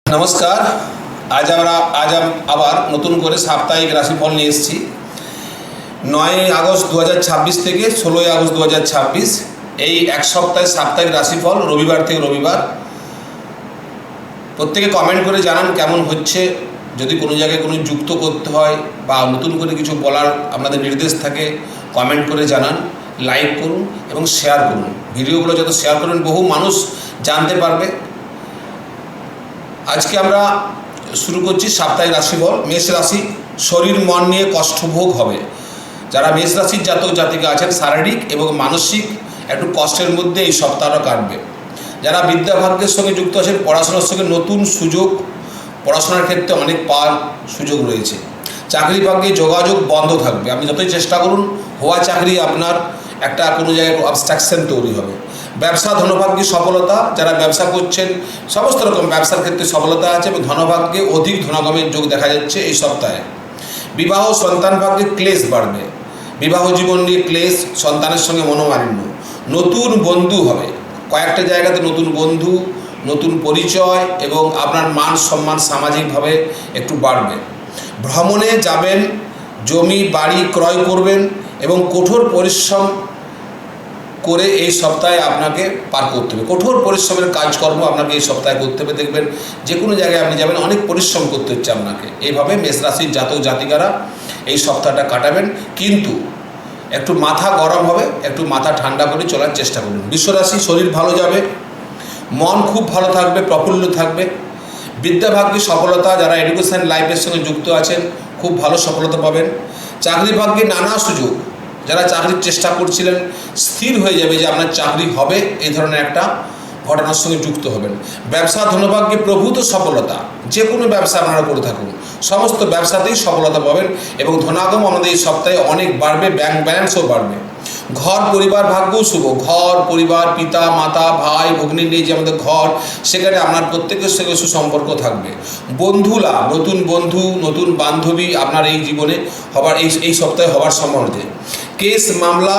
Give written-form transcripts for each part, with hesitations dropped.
নমস্কার। আজ আবার নতুন করে সাপ্তাহিক রাশিফল নিয়ে এসেছি। 9 আগস্ট 2026 থেকে 16 আগস্ট 2026 এই এক সপ্তাহের সাপ্তাহিক রাশিফল রবিবার থেকে রবিবার। প্রত্যেকে কমেন্ট করে জানান কেমন হচ্ছে। যদি কোনো জায়গায় কোনো যুক্ত করতে হয় বা নতুন করে কিছু বলার আপনাদের নির্দেশ থাকে কমেন্ট করে জানান, লাইক করুন এবং শেয়ার করুন। ভিডিওগুলো যত শেয়ার করুন বহু মানুষ জানতে পারবে। আজকে আমরা শুরু করছি সাপ্তাহিক রাশিফল। মেষ রাশি, শরীর মন নিয়ে কষ্টভোগ হবে। যারা মেষ রাশির জাতক জাতিকা আছেন শারীরিক এবং মানসিক একটু কষ্টের মধ্যে এই সপ্তাহটা কাটবে। যারা বিদ্যাভাগ্যের সঙ্গে যুক্ত আছেন পড়াশোনার সঙ্গে নতুন সুযোগ, পড়াশোনার ক্ষেত্রে অনেক পাওয়ার সুযোগ রয়েছে। চাকরি ভাগ্যে যোগাযোগ বন্ধ থাকবে। আপনি যতই চেষ্টা করুন হওয়া চাকরি আপনার একটা কোনো জায়গায় অবস্ট্রাকশন তৈরি হবে। ব্যবসা ধনভাগ্যে সফলতা, যারা ব্যবসা করছেন সমস্ত রকম ব্যবসার ক্ষেত্রে সফলতা আছে এবং ধনভাগ্যে অধিক ধনাগমের যোগ দেখা যাচ্ছে এই সপ্তাহে। বিবাহ সন্তান ভাগ্যে ক্লেশ বাড়বে। বিবাহ জীবন নিয়ে ক্লেশ, সন্তানের সঙ্গে মনোমালিন্য। নতুন বন্ধু হবে, কয়েকটা জায়গাতে নতুন বন্ধু, নতুন পরিচয় এবং আপনার মান সম্মান সামাজিকভাবে একটু বাড়বে। ভ্রমণে যাবেন, জমি বাড়ি ক্রয় করবেন এবং কঠোর পরিশ্রম করে এই সপ্তাহে আপনাকে পার করতে হবে। কঠোর পরিশ্রমের কাজকর্ম আপনাকে এই সপ্তাহে করতে হবে। দেখবেন যে কোনো জায়গায় আপনি যাবেন অনেক পরিশ্রম করতে হচ্ছে আপনাকে। এইভাবে মেষ রাশির জাতক জাতিকারা এই সপ্তাহটা কাটাবেন, কিন্তু একটু মাথা গরম হবে, একটু মাথা ঠান্ডা করে চলার চেষ্টা করুন। বৃষরাশি, শরীর ভালো যাবে, মন খুব ভালো থাকবে, প্রফুল্ল থাকবে। বিদ্যাভাগ্যে সফলতা, যারা এডুকেশন লাইফের সঙ্গে যুক্ত আছেন খুব ভালো সফলতা পাবেন। চাকরি ভাগ্যে নানা সুযোগ, যারা চাকরির চেষ্টা করছিলেন স্থির হয়ে যাবে যে আপনার চাকরি হবে, এই ধরনের একটা ঘটনার সঙ্গে যুক্ত হবেন। ব্যবসা ধনভাগ্যে প্রভূত সফলতা, যে কোনো ব্যবসা আপনারা করে থাকুন সমস্ত ব্যবসাতেই সফলতা পাবেন এবং ধনাগম আমাদের এই সপ্তাহে অনেক বাড়বে, ব্যাংক ব্যালেন্সও বাড়বে। ঘর পরিবার ভাগ্যও শুভ। ঘর পরিবার, পিতা মাতা ভাই ভগ্নী নিয়ে যে আমাদের ঘর, সেখানে আপনার প্রত্যেকের সঙ্গে সুসম্পর্ক থাকবে। বন্ধু লাভ, নতুন বন্ধু নতুন বান্ধবী আপনার এই জীবনে হবার এই সপ্তাহে হওয়ার সম্ভাবনা। কেস মামলা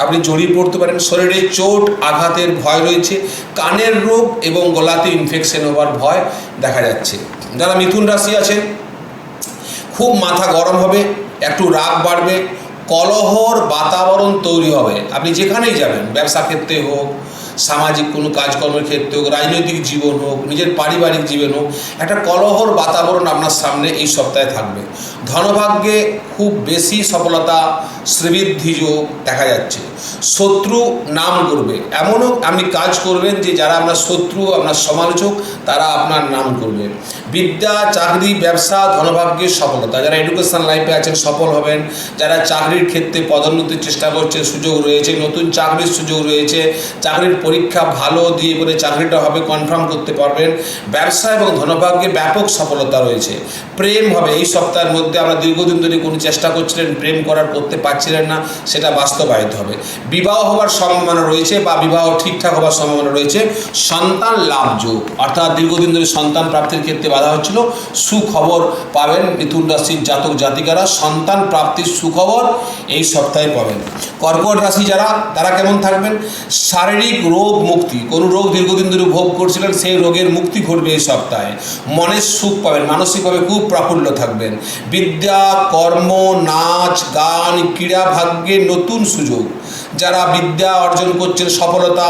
আপনি জড়িয়ে পড়তে পারেন। শরীরে চোট আঘাতের ভয় রয়েছে। কানের রোগ এবং গলাতে ইনফেকশন হওয়ার ভয় দেখা যাচ্ছে। যারা মিথুন রাশি আছেন খুব মাথা গরম হবে, একটু রাগ বাড়বে, কলহর বাতাবরণ তৈরি হবে। আপনি যেখানেই যাবেন, ব্যবসা ক্ষেত্রে হোক, সামাজিক কোনো কাজকর্মের ক্ষেত্রে হোক, রাজনৈতিক জীবন হোক, নিজের পারিবারিক জীবন হোক, একটা কলহর বাতাবরণ আপনার সামনে এই সপ্তাহে থাকবে। ধনভাগ্যে খুব বেশি সফলতা, শ্রীবৃদ্ধি যোগ দেখা যাচ্ছে। শত্রু নাম করবে, এমনও আপনি কাজ করবেন যে যারা আপনার শত্রু, আপনার সমালোচক, তারা আপনার নাম করবে। বিদ্যা চাকরি ব্যবসা ধনভাগ্যের সফলতা, যারা এডুকেশন লাইফে আছেন সফল হবেন। যারা চাকরির ক্ষেত্রে পদোন্নতির চেষ্টা করছে সুযোগ রয়েছে, নতুন চাকরির সুযোগ রয়েছে। চাকরির পরীক্ষা ভালো দিয়ে করে চাকরিটা হবে, কনফার্ম করতে পারবেন। ব্যবসা এবং ধনভাগ্যে ব্যাপক সফলতা রয়েছে। প্রেম হবে এই সপ্তাহের মধ্যে। আমরা দীর্ঘদিন ধরে কোনো চেষ্টা করছিলেন, প্রেম করতে পারছিলেন না, সেটা বাস্তবায়িত হবে। বিবাহ হওয়ার সম্ভাবনা রয়েছে বা বিবাহ ঠিকঠাক হওয়ার সম্ভাবনা রয়েছে। সন্তান লাভ যোগ, অর্থাৎ দীর্ঘদিন ধরে সন্তান প্রাপ্তির ক্ষেত্রে বাধা হচ্ছিল, সুখবর পাবেন। মিথুন রাশির জাতক জাতিকারা সন্তান প্রাপ্তির সুখবর এই সপ্তাহে পাবেন। কর্কট রাশি যারা, তারা কেমন থাকবেন? শারীরিক রোগ মুক্তি, কোনো রোগ দীর্ঘদিন ধরে ভোগ করছিলেন সেই রোগের মুক্তি ঘটবে এই সপ্তাহে। মনের সুখ পাবেন, মানসিকভাবে খুব প্রফুল্ল থাকবেন। বিদ্যা কর্ম নাচ গান ক্রীড়া ভাগ্যে নতুন সুযোগ। যারা বিদ্যা অর্জন করছেন সফলতা,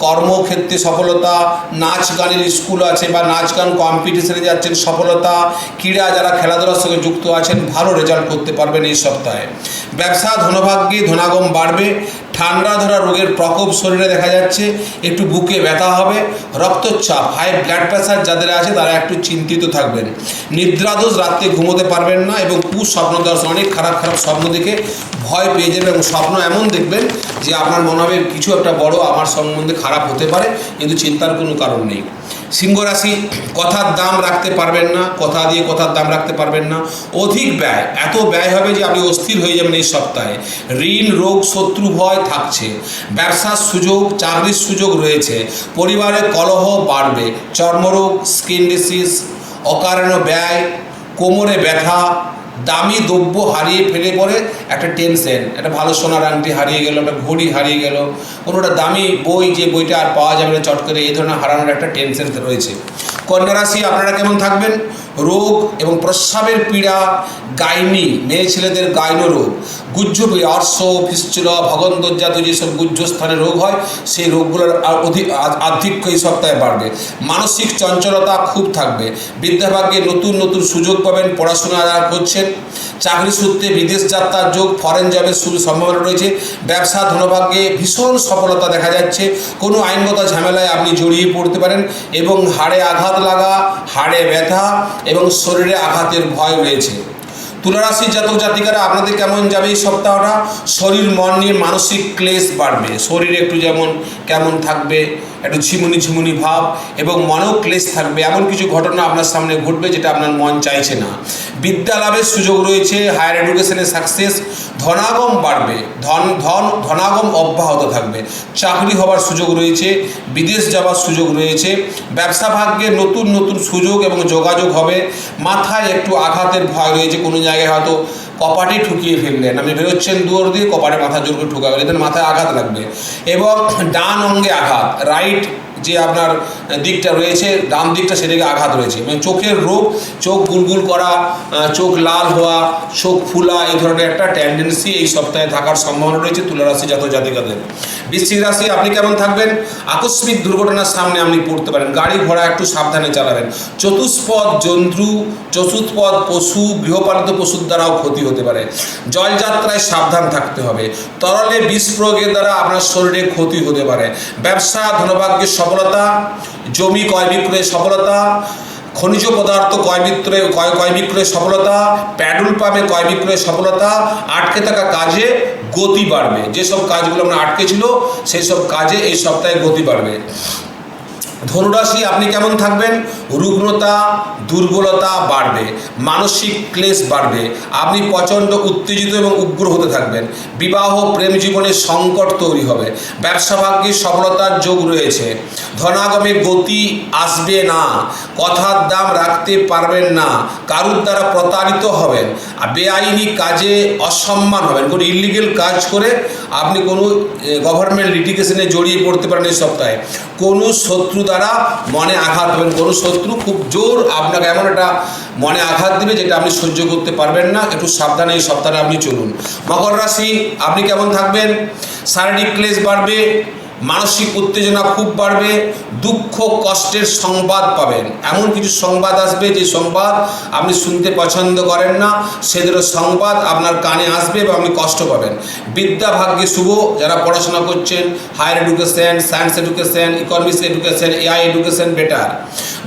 কর্মক্ষেত্রে সফলতা, নাচ গানের স্কুল আছে বা নাচ গান কম্পিটিশনে যাচ্ছেন সফলতা। ক্রীড়া যারা খেলাধুলার সঙ্গে যুক্ত আছেন ভালো রেজাল্ট করতে পারবেন এই সপ্তাহে। ব্যবসা ধনভাগ্যে ধনাগম বাড়বে। ঠান্ডা ধরা রোগের প্রকোপ শরীরে দেখা যাচ্ছে, একটু বুকে ব্যথা হবে। রক্তচাপ হাই ব্লাড প্রেশার যাদের আছে তারা একটু চিন্তিত থাকবেন। নিদ্রাদোষ, রাত্রে ঘুমোতে পারবেন না এবং কুস্বপ্ন দর্শন, অনেক খারাপ খারাপ স্বপ্ন দেখে ভয় পেয়ে যাবেন এবং স্বপ্ন এমন দেখবেন যে আপনার মনে হবে কিছু একটা বড় আমার সম্বন্ধে খারাপ হতে পারে, কিন্তু চিন্তার কোনো কারণ নেই। সিংহ রাশি, কথার দাম রাখতে পারবেন না, কথা দিয়ে কথার দাম রাখতে পারবেন না। অধিক ব্যয়, এত ব্যয় হবে যে আপনি অস্থির হয়ে যাবেন এই সপ্তাহে। ঋণ রোগ শত্রু ভয় থাকছে। ব্যবসার সুযোগ, চাকরির সুযোগ রয়েছে। পরিবারে কলহ বাড়বে। চর্মরোগ, স্কিন ডিসিজ, অকারণ ব্যয়, কোমরে ব্যথা, দামি দ্রব্য হারিয়ে ফেলে পরে একটা টেনশন, একটা ভালো সোনার আংটি হারিয়ে গেল, একটা ঘড়ি হারিয়ে গেল, কোনোটা দামি বই, যে বইটা আর পাওয়া যাবে না চট করে, এই ধরনের হারানোর একটা টেনশন রয়েছে। কন্যা রাশি আপনারা কেমন থাকবেন? রোগ এবং প্রস্রাবের পীড়া, গাইনি, মেয়ে ছেলেদের গাইনো রোগ, গুহ্য পীড়া, অর্শ, ফিস্চুলা, ভগন্দরজাত যেসব গুহ্য স্থানে রোগ হয় সেই রোগগুলোর আধিক্য এই সপ্তাহে বাড়বে। মানসিক চঞ্চলতা খুব থাকবে। বিদ্যাভাগ্যে নতুন নতুন সুযোগ পাবেন পড়াশোনা যারা করছেন। চাকরি সূত্রে বিদেশ যাত্রার যোগ, ফরেন জবের সম্ভাবনা রয়েছে। ব্যবসা ধনভাগ্যে ভীষণ সফলতা দেখা যাচ্ছে। কোনো আইনগত ঝামেলায় আপনি জড়িয়ে পড়তে পারেন এবং হাড়ে আঘাত লাগা, হাড়ে ব্যথা এবং শরীরে আঘাতের ভয় রয়েছে। তুলারাশির জাতক জাতিকারা আপনাদের কেমন যাবে এই সপ্তাহটা? শরীর মন নিয়ে মানসিক ক্লেশ বাড়বে। শরীরে একটু যেমন কেমন থাকবে, একটু ঝিমুনি ভাব এবং মনেও ক্লেশ থাকবে। এমন কিছু ঘটনা আপনার সামনে ঘটবে যেটা আপনার মন চাইছে না। বিদ্যা লাভের সুযোগ রয়েছে। হায়ার এডুকেশনে সাকসেস, ধনাগম বাড়বে, ধনাগম অব্যাহত থাকবে। চাকরি হওয়ার সুযোগ রয়েছে, বিদেশ যাওয়ার সুযোগ রয়েছে। ব্যবসা ভাগ্যে নতুন নতুন সুযোগ এবং যোগাযোগ হবে। মাথায় একটু আঘাতের ভয় রয়েছে, কোনো জায়গায় হয়তো কপাটে ঠুকিয়ে ফেললেন, আপনি বেরোচ্ছেন দুয়ার দিয়ে, কপাটে মাথা জোর করে ঠুকা গেলে, এদের মাথায় আঘাত লাগবে। এবং ডান অঙ্গে আঘাত, রাইট যে আপনার দিকটা রয়েছে, ডান দিকটা সেদিকে আঘাত রয়েছে। মানে চোখের রোগ, চোখ গুলগুল করা, চোখ লাল হওয়া, চোখ ফুলা, এই ধরনের একটা টেন্ডেন্সি এই সপ্তাহে থাকার সম্ভাবনা রয়েছে তুলারাশি জাতক জাতিকাদের। বৃশ্চিক রাশি আপনি কেমন থাকবেন? আকস্মিক দুর্ঘটনার সামনে আপনি পড়তে পারেন। গাড়ি ঘোড়া একটু সাবধানে চালাবেন। চতুষ্পদ জন্তু, চতুষ্পদ পশু, গৃহপালিত পশুর দ্বারাও ক্ষতি হতে পারে। জলযাত্রায় সাবধান থাকতে হবে। তরলে বিষ প্রয়োগের দ্বারা আপনার শরীরে ক্ষতি হতে পারে। ব্যবসা ধনভাগ্যের সফলতা, জমি ক্রয় বিক্রয়ে সফলতা, খনিজ পদার্থ ক্রয় বিক্রয়ে সফলতা, প্যাডুল পাম্পে ক্রয় বিক্রয়ে সফলতা। আটকে থাকা কাজে গতি বাড়বে। যেসব কাজগুলো আমরা আটকে ছিল সেই সব কাজে এই সপ্তাহে গতি বাড়বে। ধনুরাশি আপনি কেমন থাকবেন? রুগ্নতা, দুর্বলতা বাড়বে, মানসিক ক্লেশ বাড়বে। আপনি প্রচণ্ড উত্তেজিত এবং উগ্র হতে থাকবেন। বিবাহ প্রেম জীবনে সংকট তৈরি হবে। ব্যবসা ভাগ্যে সফলতার যোগ রয়েছে। ধনাগমে গতি আসবে না। কথার দাম রাখতে পারবেন না। কারুর দ্বারা প্রতারিত হবেন। বেআইনি কাজে অসম্মান হবেন। কোনো ইলিগেল কাজ করে আপনি কোনো গভর্নমেন্ট লিটিগেশনে জড়িয়ে পড়তে পারেন এই সপ্তাহে। কোনো শত্রু দ্বারা মনে আঘাত হবেন। কোনো শত্রু খুব জোর আপনাকে এমন একটা মনে আঘাত দেবে যেটা আপনি সহ্য করতে পারবেন না। একটু সাবধানে এই সপ্তাহে আপনি চলুন। মকর রাশি আপনি কেমন থাকবেন? শারীরিক ক্লেশ বাড়বে, মানসিক উত্তেজনা খুব বাড়বে, দুঃখ কষ্টের সংবাদ পাবেন। এমন কিছু সংবাদ আসবে যে সংবাদ আপনি শুনতে পছন্দ করেন না, সেদের সংবাদ আপনার কানে আসবে এবং আপনি কষ্ট পাবেন। বিদ্যা ভাগ্যে শুভ, যারা পড়াশোনা করছেন, higher education, science education, economics education, AI education better.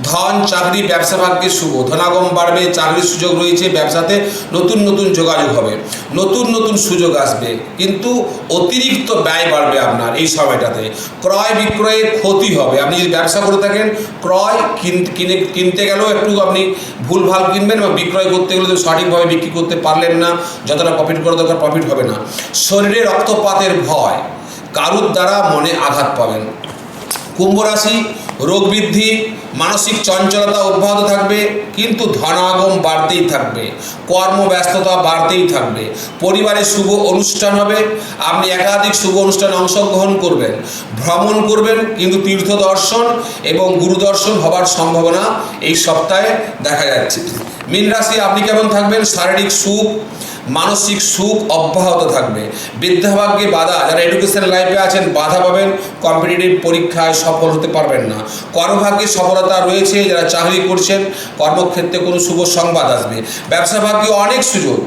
ধন, চাকরি, ব্যবসা ভাগ্যে শুভ, ধনাগম বাড়বে, চাকরির সুযোগ রয়েছে। ব্যবসাতে নতুন নতুন যোগাযোগ হবে, নতুন নতুন সুযোগ আসবে, কিন্তু অতিরিক্ত ব্যয় বাড়বে আপনার এই সময়টাতে। ক্রয় বিক্রয়ে ক্ষতি হবে। আপনি যদি ব্যবসা করে থাকেন, ক্রয় কিনতে গেলেও একটু আপনি ভুলভাল কিনবেন এবং বিক্রয় করতে গেলে সঠিকভাবে বিক্রি করতে পারলেন না, যতটা প্রফিট করা দরকার প্রফিট হবে না। শরীরে রক্তপাতের ভয়, কারুর দ্বারা মনে আঘাত পাবেন। কুম্ভ রাশি রোগ বৃদ্ধি, মানসিক চঞ্চলতা অব্যাহত থাকবে, কিন্তু ধনাগম বাড়তেই থাকবে, কর্মব্যস্ততা বাড়তেই থাকবে। পরিবারে শুভ অনুষ্ঠান হবে, আপনি একাধিক শুভ অনুষ্ঠানে অংশগ্রহণ করবেন। ভ্রমণ করবেন, কিন্তু তীর্থ দর্শন এবং গুরু দর্শন হবার সম্ভাবনা এই সপ্তাহে দেখা যাচ্ছে। মীন রাশি আপনি কেমন থাকবেন? শারীরিক সুখ, মানসিক সুখ অব্যাহত থাকবে। বিদ্যাভাগ্যে বাধা, যারা এডুকেশন লাইফে আছেন বাধা পাবেন, কম্পিটিটিভ পরীক্ষায় সফল হতে পারবেন না। কর্মভাগ্যে সফলতা রয়েছে, যারা চাকরি করছেন কর্মক্ষেত্রে কোনো শুভ সংবাদ আসবে। ব্যবসা ভাগ্যে অনেক সুযোগ,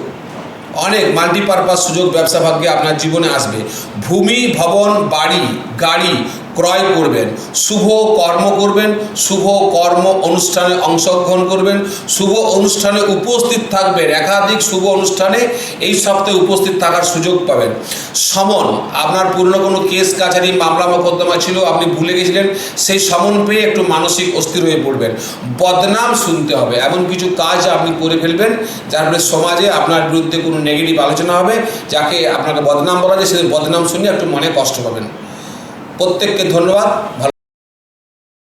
অনেক মাল্টিপারপাস সুযোগ ব্যবসা ভাগ্যে আপনার জীবনে আসবে। ভূমি, ভবন, বাড়ি, গাড়ি ক্রয় করবেন, শুভ কর্ম করবেন, শুভ কর্ম অনুষ্ঠানে অংশগ্রহণ করবেন, শুভ অনুষ্ঠানে উপস্থিত থাকবেন। একাধিক শুভ অনুষ্ঠানে এই সপ্তাহে উপস্থিত থাকার সুযোগ পাবেন। সমন, আপনার পুরনো কোনো কেস কাছারি মামলা মোকদ্দমা ছিল, আপনি ভুলে গেছিলেন, সেই সমন পেয়ে একটু মানসিক অস্থির হয়ে পড়বেন। বদনাম শুনতে হবে, এমন কিছু কাজ আপনি করে ফেলবেন যার ফলে সমাজে আপনার বিরুদ্ধে কোনো নেগেটিভ আলোচনা হবে, যাকে আপনাকে বদনাম বলা যায়, সেই বদনাম শুনে একটু মনে কষ্ট পাবেন। প্রত্যেককে ধন্যবাদ।